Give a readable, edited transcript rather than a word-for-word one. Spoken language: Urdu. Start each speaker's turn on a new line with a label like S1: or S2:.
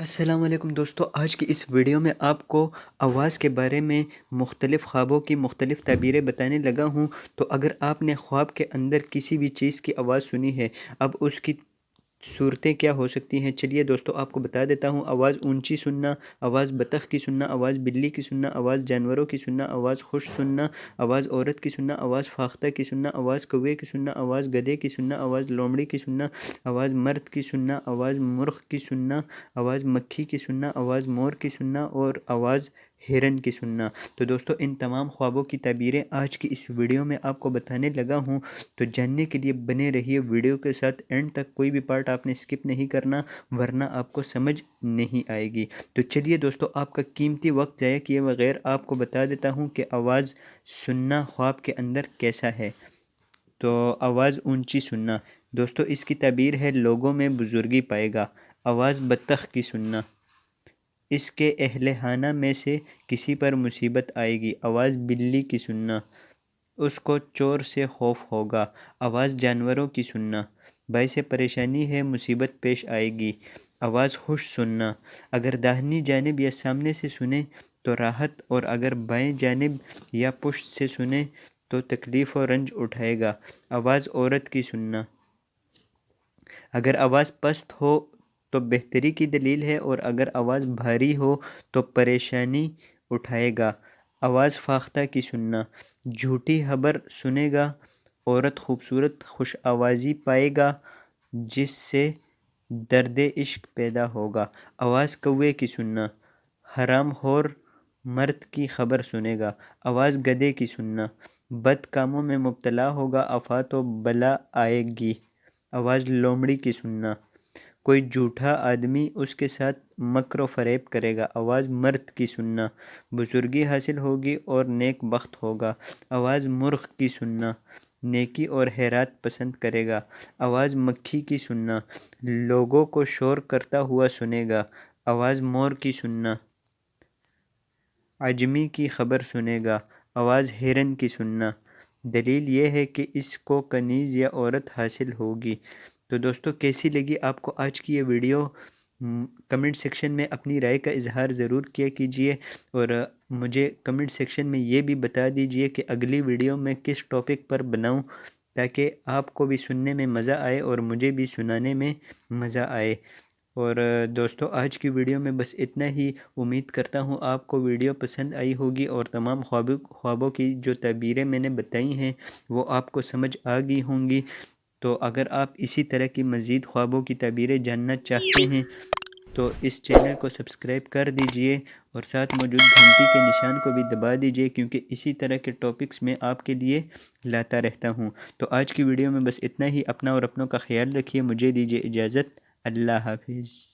S1: السلام علیکم دوستو، آج کی اس ویڈیو میں آپ کو آواز کے بارے میں مختلف خوابوں کی مختلف تعبیریں بتانے لگا ہوں۔ تو اگر آپ نے خواب کے اندر کسی بھی چیز کی آواز سنی ہے، اب اس کی صورتیں کیا ہو سکتی ہیں، چلیے دوستو آپ کو بتا دیتا ہوں۔ آواز اونچی سننا، آواز بطخ کی سننا، آواز بلی کی سننا، آواز جانوروں کی سننا، آواز خوش سننا، آواز عورت کی سننا، آواز فاختہ کی سننا، آواز کوے کی سننا، آواز گدھے کی سننا، آواز لومڑی کی سننا، آواز مرد کی سننا، آواز مرغ کی سننا، آواز مکھی کی سننا، آواز مور کی سننا اور آواز ہرن کی سننا۔ تو دوستو ان تمام خوابوں کی تعبیریں آج کی اس ویڈیو میں آپ کو بتانے لگا ہوں، تو جاننے کے لیے بنے رہیے ویڈیو کے ساتھ اینڈ تک، کوئی بھی پارٹ آپ نے اسکپ نہیں کرنا ورنہ آپ کو سمجھ نہیں آئے گی۔ تو چلیے دوستو آپ کا قیمتی وقت ضائع کیے بغیر آپ کو بتا دیتا ہوں کہ آواز سننا خواب کے اندر کیسا ہے۔ تو آواز اونچی سننا دوستو، اس کی تعبیر ہے لوگوں میں بزرگی پائے گا۔ آواز بطخ کی سننا، اس کے اہل خانہ میں سے کسی پر مصیبت آئے گی۔ آواز بلی کی سننا، اس کو چور سے خوف ہوگا۔ آواز جانوروں کی سننا، باعث پریشانی ہے، مصیبت پیش آئے گی۔ آواز خوش سننا، اگر داہنی جانب یا سامنے سے سنیں تو راحت، اور اگر بائیں جانب یا پشت سے سنیں تو تکلیف و رنج اٹھائے گا۔ آواز عورت کی سننا، اگر آواز پست ہو تو بہتری کی دلیل ہے، اور اگر آواز بھاری ہو تو پریشانی اٹھائے گا۔ آواز فاختہ کی سننا، جھوٹی خبر سنے گا، عورت خوبصورت خوش آوازی پائے گا جس سے درد عشق پیدا ہوگا۔ آواز کوے کی سننا، حرام خور مرد کی خبر سنے گا۔ آواز گدھے کی سننا، بد کاموں میں مبتلا ہوگا، آفات و بلا آئے گی۔ آواز لومڑی کی سننا، کوئی جھوٹا آدمی اس کے ساتھ مکر و فریب کرے گا۔ آواز مرد کی سننا، بزرگی حاصل ہوگی اور نیک بخت ہوگا۔ آواز مرغ کی سننا، نیکی اور خیرات پسند کرے گا۔ آواز مکھی کی سننا، لوگوں کو شور کرتا ہوا سنے گا۔ آواز مور کی سننا، عجمی کی خبر سنے گا۔ آواز ہرن کی سننا، دلیل یہ ہے کہ اس کو کنیز یا عورت حاصل ہوگی۔ تو دوستو کیسی لگی آپ کو آج کی یہ ویڈیو؟ کمنٹ سیکشن میں اپنی رائے کا اظہار ضرور کیا کیجئے، اور مجھے کمنٹ سیکشن میں یہ بھی بتا دیجئے کہ اگلی ویڈیو میں کس ٹاپک پر بناؤں، تاکہ آپ کو بھی سننے میں مزہ آئے اور مجھے بھی سنانے میں مزہ آئے۔ اور دوستو آج کی ویڈیو میں بس اتنا ہی۔ امید کرتا ہوں آپ کو ویڈیو پسند آئی ہوگی، اور تمام خوابوں کی جو تعبیریں میں نے بتائی ہیں وہ آپ کو سمجھ آ گئی ہوں گی۔ تو اگر آپ اسی طرح کی مزید خوابوں کی تعبیریں جاننا چاہتے ہیں تو اس چینل کو سبسکرائب کر دیجئے، اور ساتھ موجود گھنٹی کے نشان کو بھی دبا دیجئے، کیونکہ اسی طرح کے ٹاپکس میں آپ کے لیے لاتا رہتا ہوں۔ تو آج کی ویڈیو میں بس اتنا ہی۔ اپنا اور اپنوں کا خیال رکھیے، مجھے دیجئے اجازت۔ اللہ حافظ۔